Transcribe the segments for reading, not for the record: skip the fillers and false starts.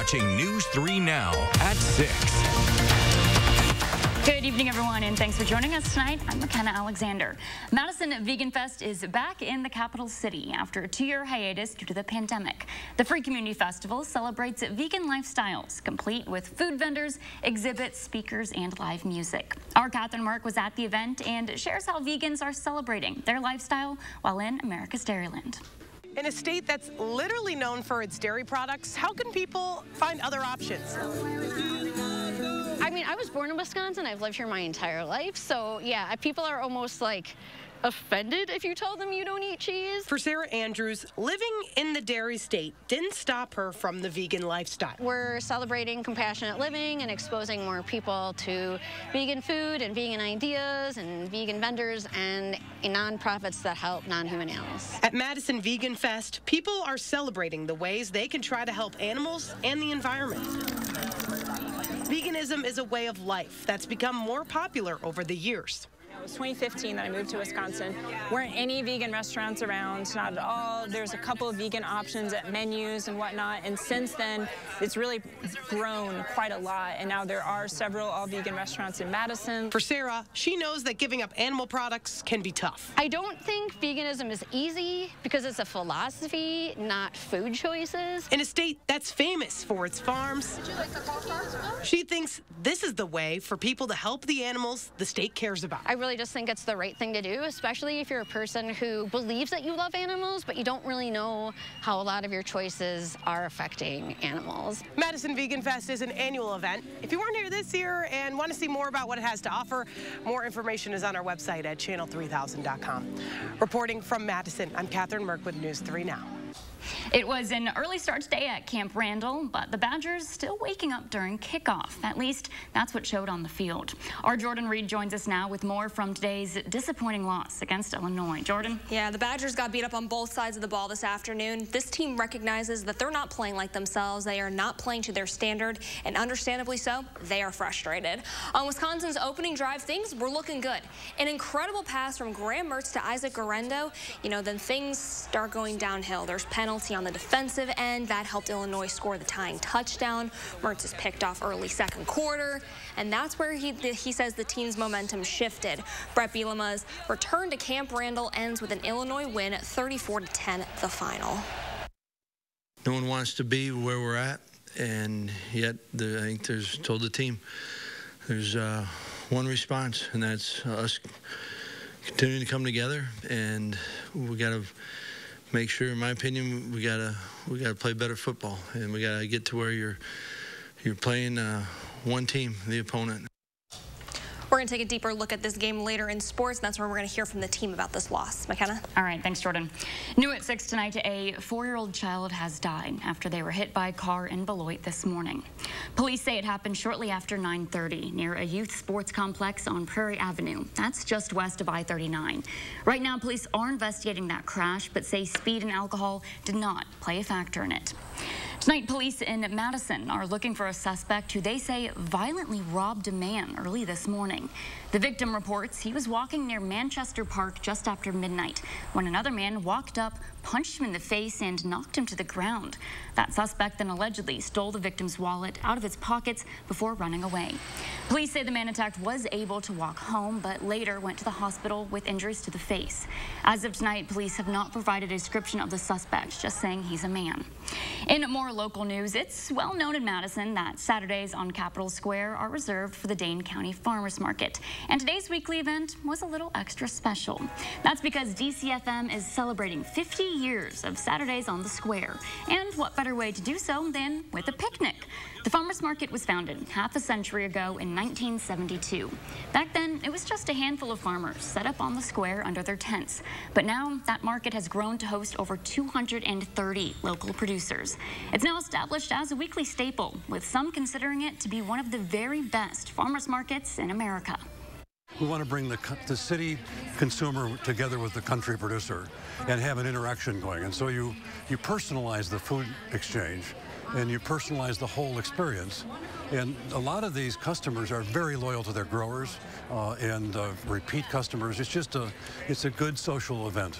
watching News 3 Now at 6. Good evening, everyone, and thanks for joining us tonight. I'm McKenna Alexander. Madison Vegan Fest is back in the capital city after a 2-year hiatus due to the pandemic. The Free Community Festival celebrates vegan lifestyles, complete with food vendors, exhibits, speakers, and live music. Our Catherine Mark was at the event and shares how vegans are celebrating their lifestyle while in America's Dairyland. In a state that's literally known for its dairy products, how can people find other options? I mean, I was born in Wisconsin. I've lived here my entire life. So, yeah, people are almost like offended if you tell them you don't eat cheese. For Sarah Andrews, living in the dairy state didn't stop her from the vegan lifestyle. We're celebrating compassionate living and exposing more people to vegan food and vegan ideas and vegan vendors and nonprofits that help non-human animals. At Madison Vegan Fest, people are celebrating the ways they can try to help animals and the environment. Veganism is a way of life that's become more popular over the years. It was 2015 that I moved to Wisconsin. Weren't any vegan restaurants around, not at all. There's a couple of vegan options at menus and whatnot, and since then, it's really grown quite a lot, and now there are several all-vegan restaurants in Madison. For Sarah, she knows that giving up animal products can be tough. I don't think veganism is easy because it's a philosophy, not food choices. In a state that's famous for its farms, she thinks this is the way for people to help the animals the state cares about. I really just think it's the right thing to do, especially if you're a person who believes that you love animals, but you don't really know how a lot of your choices are affecting animals. Madison Vegan Fest is an annual event. If you weren't here this year and want to see more about what it has to offer, more information is on our website at channel3000.com. Reporting from Madison, I'm Catherine Merck with News 3 Now. It was an early start today at Camp Randall, but the Badgers still waking up during kickoff. At least that's what showed on the field. Our Jordan Reed joins us now with more from today's disappointing loss against Illinois. Jordan? Yeah, the Badgers got beat up on both sides of the ball this afternoon. This team recognizes that they're not playing like themselves. They are not playing to their standard, and understandably so, they are frustrated. On Wisconsin's opening drive, things were looking good. An incredible pass from Graham Mertz to Isaac Garendo. Then things start going downhill. There's penalty on the defensive end. That helped Illinois score the tying touchdown. Mertz is picked off early second quarter, and that's where he says the team's momentum shifted. Brett Bielema's return to Camp Randall ends with an Illinois win, 34-10, the final. No one wants to be where we're at, and yet I think told the team there's one response, and that's us continuing to come together, and we got to make sure, in my opinion, we gotta play better football, and we gotta get to where you're playing one team, the opponent. We're going to take a deeper look at this game later in sports, and that's where we're going to hear from the team about this loss. McKenna? All right, thanks, Jordan. New at 6 tonight, a 4-year-old child has died after they were hit by a car in Beloit this morning. Police say it happened shortly after 9:30 near a youth sports complex on Prairie Avenue. That's just west of I-39. Right now, police are investigating that crash, but say speed and alcohol did not play a factor in it. Tonight, police in Madison are looking for a suspect who they say violently robbed a man early this morning. The victim reports he was walking near Manchester Park just after midnight when another man walked up, punched him in the face, and knocked him to the ground. That suspect then allegedly stole the victim's wallet out of his pockets before running away. Police say the man attacked was able to walk home, but later went to the hospital with injuries to the face. As of tonight, police have not provided a description of the suspect, just saying he's a man. In more local news, it's well known in Madison that Saturdays on Capitol Square are reserved for the Dane County Farmers Market. And today's weekly event was a little extra special. That's because DCFM is celebrating 50 years of Saturdays on the Square. And what better way to do so than with a picnic? The farmers market was founded half a century ago in 1972. Back then, it was just a handful of farmers set up on the square under their tents. But now that market has grown to host over 230 local producers. It's now established as a weekly staple, with some considering it to be one of the very best farmers markets in America. We want to bring the city consumer together with the country producer and have an interaction going. And so you personalize the food exchange and you personalize the whole experience. And a lot of these customers are very loyal to their growers and repeat customers. It's a good social event.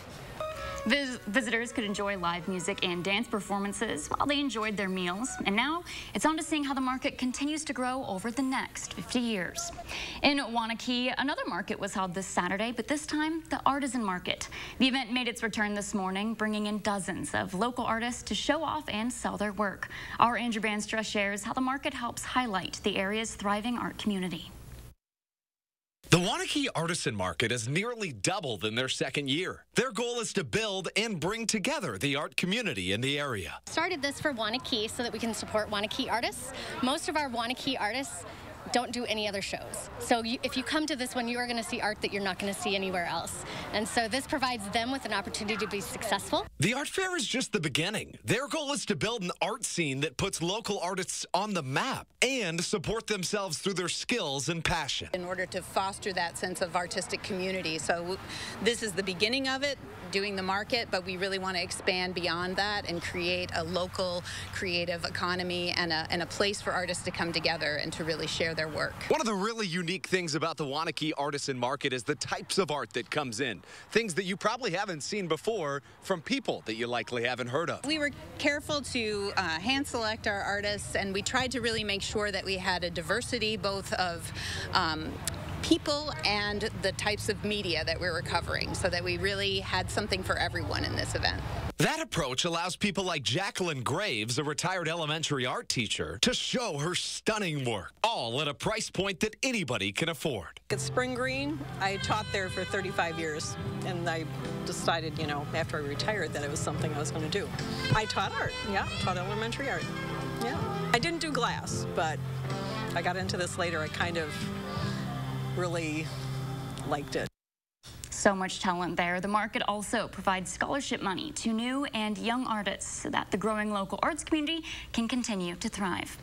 Visitors could enjoy live music and dance performances while they enjoyed their meals. And now it's on to seeing how the market continues to grow over the next 50 years. In Waunakee, another market was held this Saturday, but this time the Artisan Market. The event made its return this morning, bringing in dozens of local artists to show off and sell their work. Our Andrew Banstra shares how the market helps highlight the area's thriving art community. The Waunakee Artisan Market has nearly doubled in their second year. Their goal is to build and bring together the art community in the area. Started this for Waunakee so that we can support Waunakee artists. Most of our Waunakee artists don't do any other shows. So if you come to this one, you are going to see art that you're not going to see anywhere else. And so this provides them with an opportunity to be successful. The art fair is just the beginning. Their goal is to build an art scene that puts local artists on the map and support themselves through their skills and passion. In order to foster that sense of artistic community. So this is the beginning of it, doing the market, but we really want to expand beyond that and create a local creative economy and a place for artists to come together and to really share their work. One of the really unique things about the Waunakee Artisan Market is the types of art that comes in. Things that you probably haven't seen before from people that you likely haven't heard of. We were careful to hand select our artists, and we tried to really make sure that we had a diversity both of people and the types of media that we were covering, so that we really had something for everyone in this event. That approach allows people like Jacqueline Graves, a retired elementary art teacher, to show her stunning work, all at a price point that anybody can afford. It's Spring Green. I taught there for 35 years, and I decided, you know, after I retired that it was something I was going to do. I taught art, yeah, taught elementary art, yeah. I didn't do glass, but I got into this later. I kind of really liked it. So much talent there. The market also provides scholarship money to new and young artists so that the growing local arts community can continue to thrive.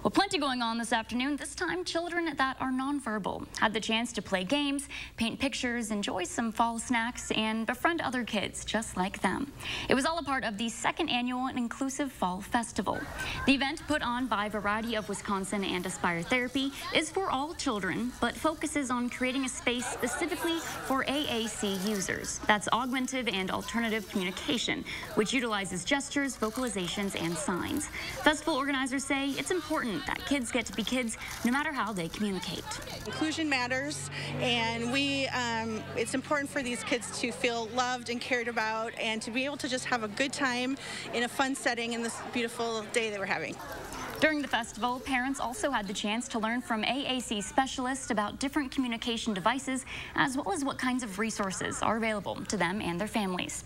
Well, plenty going on this afternoon. This time, children that are nonverbal had the chance to play games, paint pictures, enjoy some fall snacks, and befriend other kids just like them. It was all a part of the second annual and inclusive Fall Festival. The event, put on by a variety of Wisconsin and Aspire Therapy, is for all children, but focuses on creating a space specifically for AAC users. That's augmented and alternative communication, which utilizes gestures, vocalizations, and signs. Festival organizers say it's important that kids get to be kids no matter how they communicate. Inclusion matters, and it's important for these kids to feel loved and cared about and to be able to just have a good time in a fun setting in this beautiful day that we're having. During the festival, parents also had the chance to learn from AAC specialists about different communication devices, as well as what kinds of resources are available to them and their families.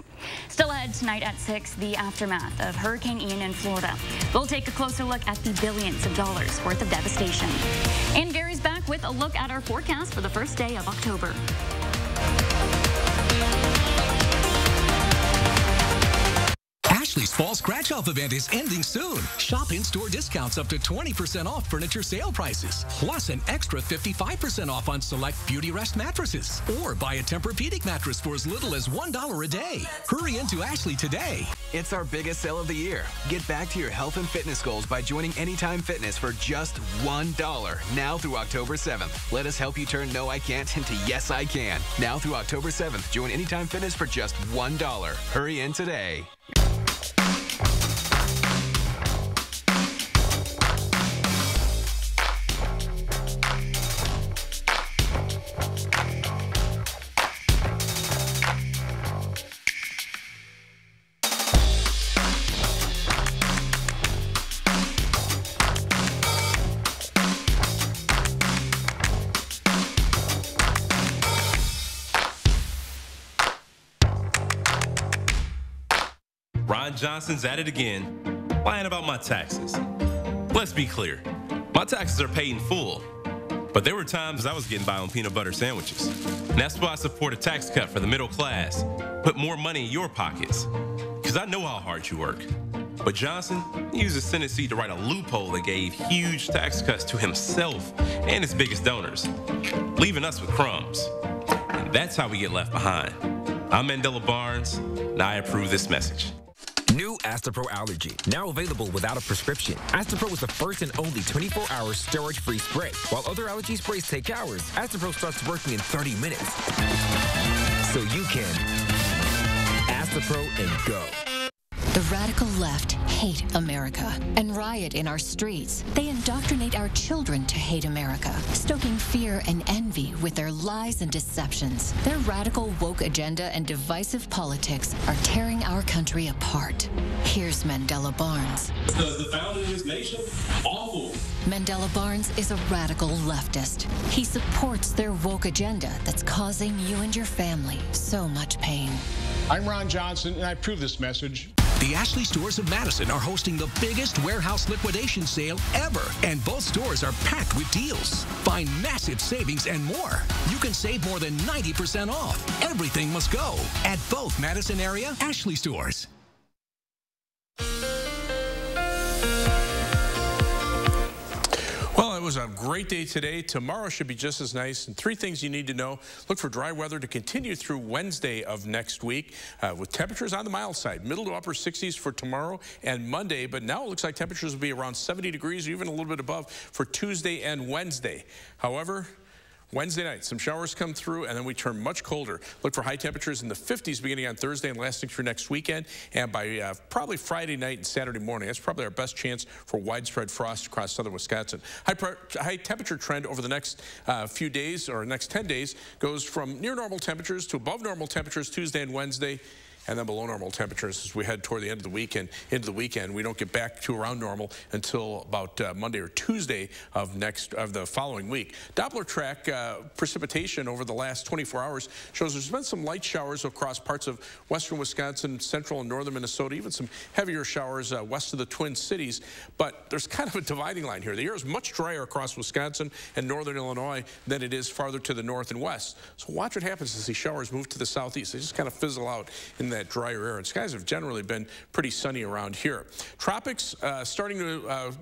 Still ahead tonight at 6, the aftermath of Hurricane Ian in Florida. We'll take a closer look at the billions of dollars worth of devastation. And Gary's back with a look at our forecast for the first day of October. Ashley's Fall Scratch-Off event is ending soon. Shop in-store discounts up to 20% off furniture sale prices, plus an extra 55% off on select Beauty Rest mattresses. Or buy a Tempur-Pedic mattress for as little as $1 a day. Hurry into Ashley today. It's our biggest sale of the year. Get back to your health and fitness goals by joining Anytime Fitness for just $1 now through October 7th. Let us help you turn No I Can't into Yes I Can. Now through October 7th, join Anytime Fitness for just $1. Hurry in today. Ron Johnson's at it again, lying about my taxes. Let's be clear, my taxes are paid in full, but there were times I was getting by on peanut butter sandwiches. And that's why I support a tax cut for the middle class. Put more money in your pockets, because I know how hard you work. But Johnson used his Senate seat to write a loophole that gave huge tax cuts to himself and his biggest donors, leaving us with crumbs. And that's how we get left behind. I'm Mandela Barnes, and I approve this message. New Astapro Allergy, now available without a prescription. Astapro is the first and only 24-hour steroid-free spray. While other allergy sprays take hours, Astapro starts working in 30 minutes. So you can Astapro and go. The radical left hate America and riot in our streets. They indoctrinate our children to hate America, stoking fear and envy with their lies and deceptions. Their radical woke agenda and divisive politics are tearing our country apart. Here's Mandela Barnes. Because the founder of this nation, awful. Mandela Barnes is a radical leftist. He supports their woke agenda that's causing you and your family so much pain. I'm Ron Johnson, and I approve this message. The Ashley stores of Madison are hosting the biggest warehouse liquidation sale ever, and both stores are packed with deals. Find massive savings and more. You can save more than 90% off. Everything must go at both Madison area Ashley stores. Well, it was a great day today. Tomorrow should be just as nice. And 3 things you need to know. Look for dry weather to continue through Wednesday of next week with temperatures on the mild side. Middle to upper 60s for tomorrow and Monday. But now it looks like temperatures will be around 70 degrees or even a little bit above for Tuesday and Wednesday. However, Wednesday night, some showers come through, and then we turn much colder. Look for high temperatures in the 50s beginning on Thursday and lasting through next weekend. And by probably Friday night and Saturday morning, that's probably our best chance for widespread frost across southern Wisconsin. High temperature trend over the next few days, or next 10 days, goes from near normal temperatures to above normal temperatures Tuesday and Wednesday, and then below normal temperatures as we head toward the end of the week and into the weekend. We don't get back to around normal until about Monday or Tuesday of the following week. Doppler track precipitation over the last 24 hours shows there's been some light showers across parts of western Wisconsin, central and northern Minnesota, even some heavier showers west of the Twin Cities. But there's kind of a dividing line here. The air is much drier across Wisconsin and northern Illinois than it is farther to the north and west. So watch what happens as these showers move to the southeast. They just kind of fizzle out in that drier air, and skies have generally been pretty sunny around here. Tropics starting to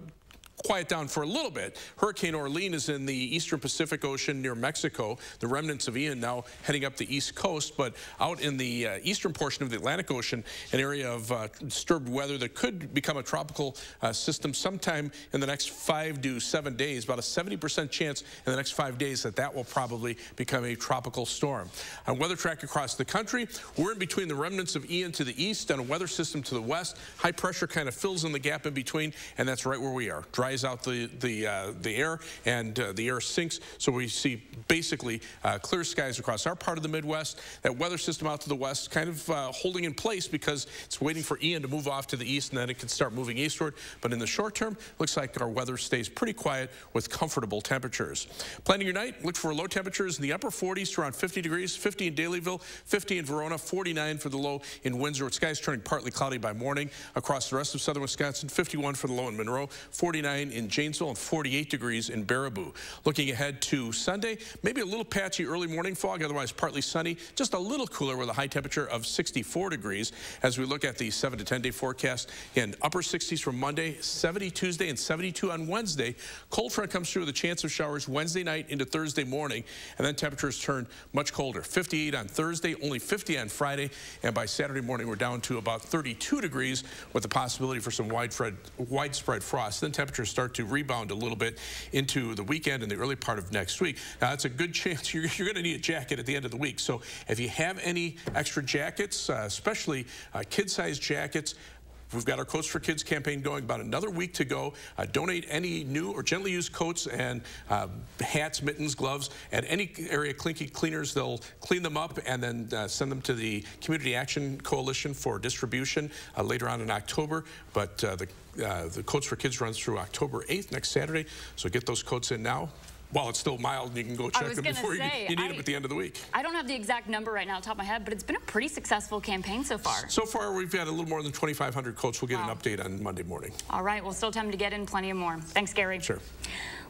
quiet down for a little bit. Hurricane Orlean is in the eastern Pacific Ocean near Mexico. The remnants of Ian now heading up the east coast, but out in the eastern portion of the Atlantic Ocean, an area of disturbed weather that could become a tropical system sometime in the next 5 to 7 days. About a 70% chance in the next 5 days that will probably become a tropical storm. On weather track across the country, we're in between the remnants of Ian to the east and a weather system to the west. High pressure kind of fills in the gap in between, and that's right where we are. Dries out the air, and the air sinks, so we see basically clear skies across our part of the Midwest. That weather system out to the west kind of holding in place because it's waiting for Ian to move off to the east, and then it can start moving eastward. But in the short term, looks like our weather stays pretty quiet with comfortable temperatures. Planning your night, look for low temperatures in the upper 40s to around 50 degrees, 50 in Dalyville, 50 in Verona, 49 for the low in Windsor, with skies turning partly cloudy by morning. Across the rest of southern Wisconsin, 51 for the low in Monroe, 49 in Janesville, and 48 degrees in Baraboo. Looking ahead to Sunday, maybe a little patchy early morning fog, otherwise partly sunny, just a little cooler with a high temperature of 64 degrees. As we look at the 7 to 10 day forecast, again, upper 60s for Monday, 70 Tuesday, and 72 on Wednesday. Cold front comes through with a chance of showers Wednesday night into Thursday morning, and then temperatures turn much colder. 58 on Thursday, only 50 on Friday, and by Saturday morning we're down to about 32 degrees with the possibility for some widespread frost. Then temperatures start to rebound a little bit into the weekend and the early part of next week. Now, that's a good chance you're going to need a jacket at the end of the week. So if you have any extra jackets, especially kid-sized jackets, we've got our Coats for Kids campaign going, about another week to go. Donate any new or gently used coats and hats, mittens, gloves at any area cleaners. They'll clean them up and then send them to the Community Action Coalition for distribution later on in October. But the Coats for Kids runs through October 8th, next Saturday. So get those coats in now. While it's still mild, and you can go check them before you need them at the end of the week. I don't have the exact number right now off the top of my head, but it's been a pretty successful campaign so far. So far, we've got a little more than 2,500 coats. We'll get an update on Monday morning. All right, well, still time to get in plenty of more. Thanks, Gary. Sure.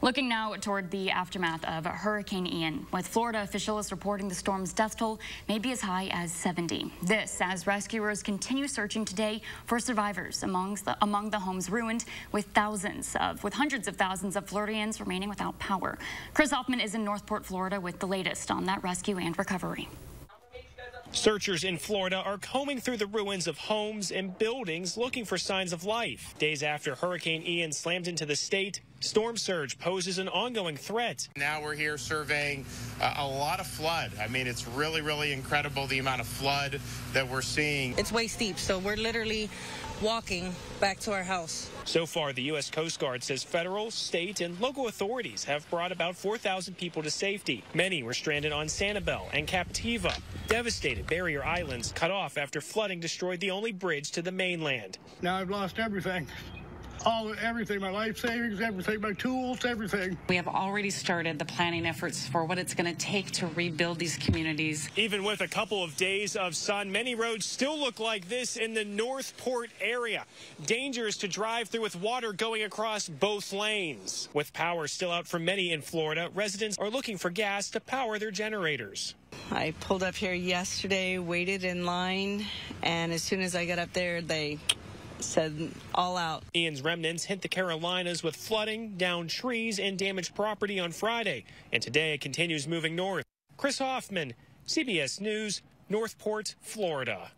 Looking now toward the aftermath of Hurricane Ian, with Florida officials reporting the storm's death toll may be as high as 70. This as rescuers continue searching today for survivors among the homes ruined, with hundreds of thousands of Floridians remaining without power. Chris Hoffman is in Northport, Florida with the latest on that rescue and recovery. Searchers in Florida are combing through the ruins of homes and buildings looking for signs of life. Days after Hurricane Ian slammed into the state, storm surge poses an ongoing threat. Now we're here surveying a lot of flood. I mean, it's really, really incredible the amount of flood that we're seeing. It's way steep, so we're literally walking back to our house. So far, the U.S. Coast Guard says federal, state, and local authorities have brought about 4,000 people to safety. Many were stranded on Sanibel and Captiva. Devastated barrier islands cut off after flooding destroyed the only bridge to the mainland. Now I've lost everything. Everything, my life savings, everything, my tools, everything. We have already started the planning efforts for what it's going to take to rebuild these communities. Even with a couple of days of sun, many roads still look like this in the Northport area. Dangerous to drive through with water going across both lanes. With power still out for many in Florida, residents are looking for gas to power their generators. I pulled up here yesterday, waited in line, and as soon as I got up there, they said all out. Ian's remnants hit the Carolinas with flooding, downed trees, and damaged property on Friday. And today it continues moving north. Chris Hoffman, CBS News, Northport, Florida.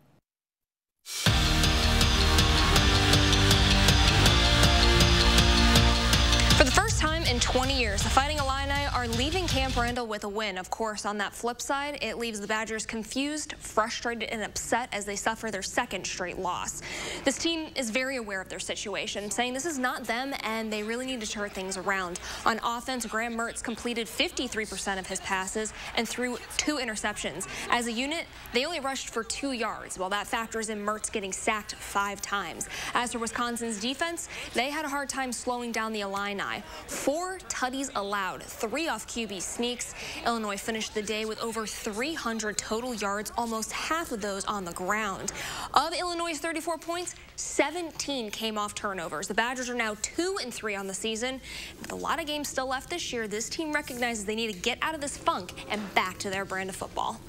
For the first time in 20 years, the Fighting Illini are leaving Camp Randall with a win. Of course, on that flip side, it leaves the Badgers confused, frustrated, and upset as they suffer their second straight loss. This team is very aware of their situation, saying this is not them and they really need to turn things around. On offense, Graham Mertz completed 53% of his passes and threw 2 interceptions. As a unit, they only rushed for 2 yards, while that factors in Mertz getting sacked 5 times. As for Wisconsin's defense, they had a hard time slowing down the Illini. 4 tutties allowed, 3 off QB sneaks. Illinois finished the day with over 300 total yards, almost half of those on the ground. Of Illinois' 34 points, 17 came off turnovers. The Badgers are now 2-3 on the season. With a lot of games still left this year, this team recognizes they need to get out of this funk and back to their brand of football.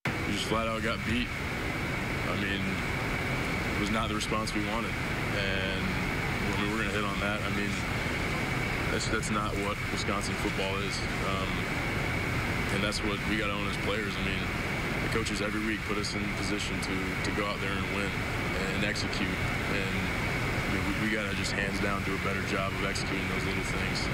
We just flat out got beat. I mean, it was not the response we wanted. And I mean, we're going to hit on that. I mean, that's not what Wisconsin football is. And that's what we got to own as players. I mean, the coaches every week put us in position to go out there and win and execute. And I mean, we got to just hands down do a better job of executing those little things.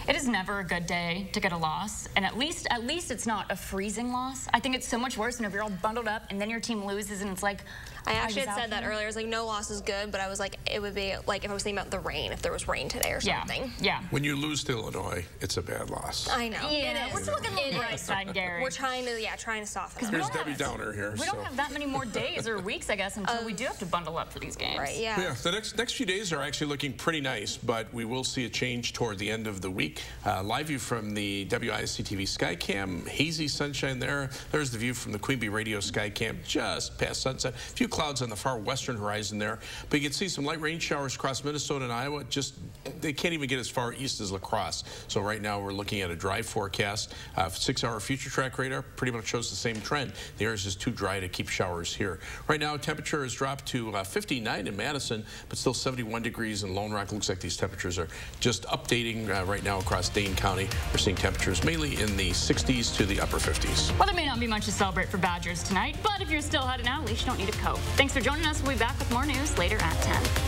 It is never a good day to get a loss, and at least it's not a freezing loss. I think it's so much worse whenever you're all bundled up and then your team loses and it's like, I actually had said that earlier. I was like, no loss is good, but I was like, it would be like if I was thinking about the rain, if there was rain today or something. Yeah. When you lose to Illinois, it's a bad loss. I know. Yeah, we're looking a little bright side, Gary. We're trying to soften it. Here's Debbie Downer here. We don't have that many more days or weeks, I guess, until we do have to bundle up for these games. Right, yeah. Yeah, the next few days are actually looking pretty nice, but we will see a change toward the end of the week. Live view from the WISC-TV Skycam, hazy sunshine there. There's the view from the Queen Bee Radio Skycam just past sunset. A few clouds on the far western horizon there, but you can see some light rain showers across Minnesota and Iowa. They can't even get as far east as La Crosse. So right now we're looking at a dry forecast. 6-hour future track radar pretty much shows the same trend. The air is just too dry to keep showers here. Right now temperature has dropped to 59 in Madison, but still 71 degrees in Lone Rock. Looks like these temperatures are just updating right now across Dane County. We're seeing temperatures mainly in the 60s to the upper 50s. Well, there may not be much to celebrate for Badgers tonight, but if you're still heading out, at least you don't need a coat. Thanks for joining us. We'll be back with more news later at 10.